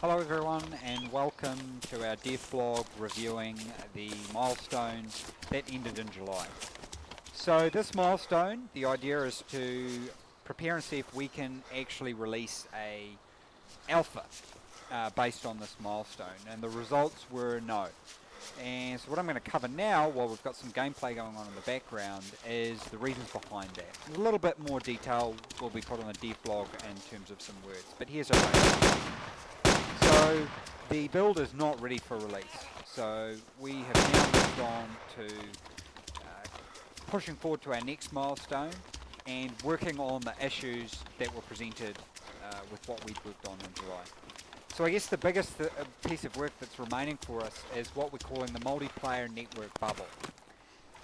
Hello everyone and welcome to our dev blog reviewing the milestone that ended in July. So this milestone, the idea is to prepare and see if we can actually release a alpha based on this milestone, and the results were no. And so what I'm going to cover now, while we've got some gameplay going on in the background, is the reasons behind that. A little bit more detail will be put on the dev blog in terms of some words, but here's our basic. So the build is not ready for release. So we have now moved on to pushing forward to our next milestone and working on the issues that were presented with what we'd worked on in July. So I guess the biggest piece of work that's remaining for us is what we're calling the multiplayer network bubble.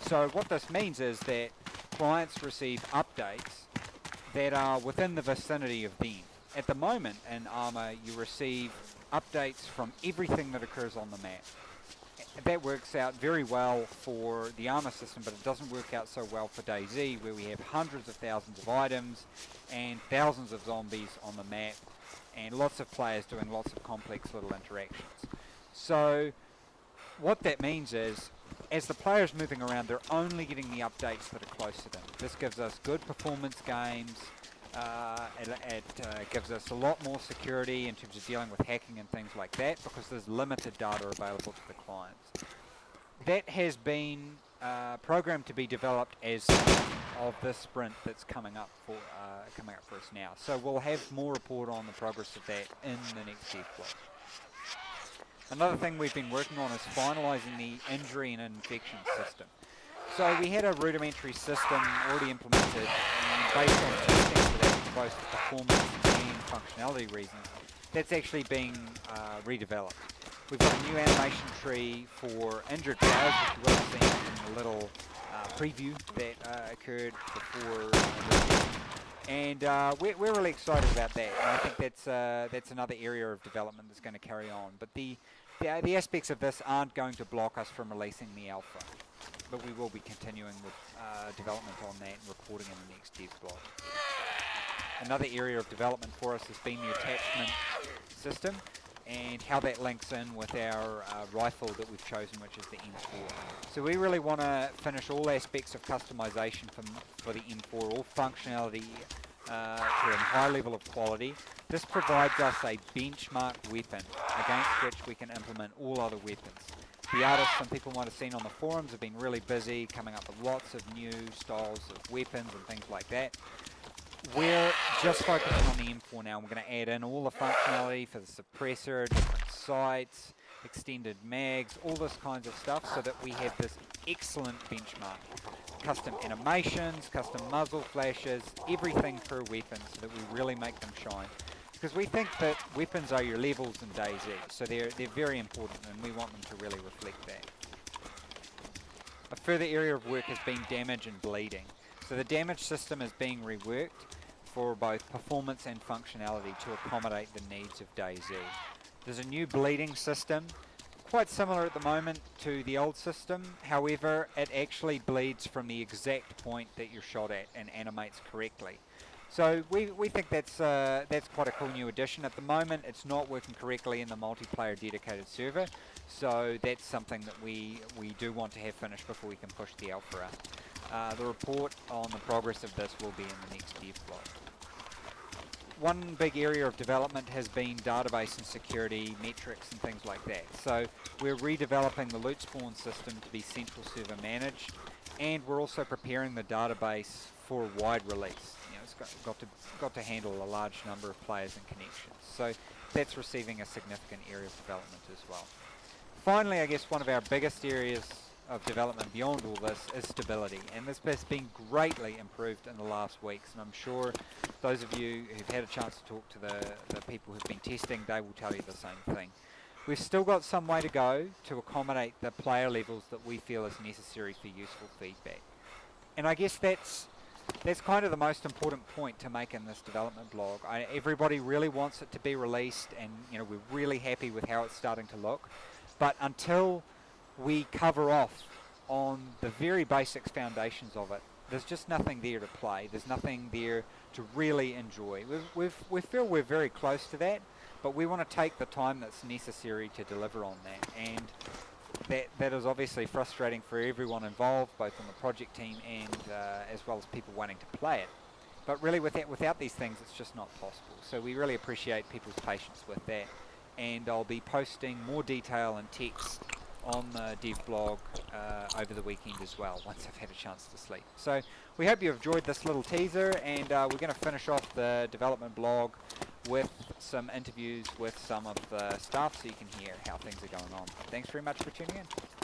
So what this means is that clients receive updates that are within the vicinity of them. At the moment in Arma, you receive updates from everything that occurs on the map. That works out very well for the Arma system, but it doesn't work out so well for DayZ, where we have hundreds of thousands of items and thousands of zombies on the map, and lots of players doing lots of complex little interactions. So what that means is, as the player's moving around, they're only getting the updates that are close to them. This gives us good performance games. It gives us a lot more security in terms of dealing with hacking and things like that, because there's limited data available to the clients. That has been programmed to be developed as of this sprint that's coming up for us now. So we'll have more report on the progress of that in the next dev blog. Another thing we've been working on is finalising the injury and infection system. So we had a rudimentary system already implemented, and based on testing for that, for both performance and functionality reasons, that's actually being redeveloped. We've got a new animation tree for injured players, which you will have seen in the little preview that occurred before this. And we're really excited about that. And I think that's another area of development that's going to carry on. But the aspects of this aren't going to block us from releasing the alpha. But we will be continuing with development on that and reporting in the next dev blog. Another area of development for us has been the attachment system and how that links in with our rifle that we've chosen, which is the M4. So we really want to finish all aspects of customization for the M4, all functionality to a high level of quality. This provides us a benchmark weapon against which we can implement all other weapons. The artists, some people might have seen on the forums, have been really busy coming up with lots of new styles of weapons and things like that. We're just focusing on the M4 now. We're going to add in all the functionality for the suppressor, different sights, extended mags, all this kinds of stuff, so that we have this excellent benchmark. Custom animations, custom muzzle flashes, everything per weapon, so that we really make them shine. Because we think that weapons are your levels in DayZ, so they're very important, and we want them to really reflect that. A further area of work has been damage and bleeding. So the damage system is being reworked for both performance and functionality to accommodate the needs of DayZ. There's a new bleeding system, quite similar at the moment to the old system. However, it actually bleeds from the exact point that you're shot at and animates correctly. So we think that's quite a cool new addition. At the moment, it's not working correctly in the multiplayer dedicated server, so that's something that we do want to have finished before we can push the alpha out. The report on the progress of this will be in the next dev blog. One big area of development has been database and security metrics and things like that. So we're redeveloping the loot spawn system to be central server managed, and we're also preparing the database for a wide release. It's got to handle a large number of players and connections. So that's receiving a significant area of development as well. Finally, I guess one of our biggest areas of development beyond all this is stability, and this has been greatly improved in the last weeks, and I'm sure those of you who've had a chance to talk to the people who've been testing, they will tell you the same thing. We've still got some way to go to accommodate the player levels that we feel is necessary for useful feedback. And I guess that's kind of the most important point to make in this development blog. Everybody really wants it to be released, and we're really happy with how it's starting to look. But until we cover off on the very basic foundations of it, there's just nothing there to play. There's nothing there to really enjoy. We feel we're very close to that, but we want to take the time that's necessary to deliver on that, and that is obviously frustrating for everyone involved, both on the project team and as well as people wanting to play it. But really without these things, it's just not possible. So we really appreciate people's patience with that, and I'll be posting more detail and text on the dev blog over the weekend as well, once I've had a chance to sleep. So we hope you've enjoyed this little teaser, and we're going to finish off the development blog with some interviews with some of the staff so you can hear how things are going on. Thanks very much for tuning in.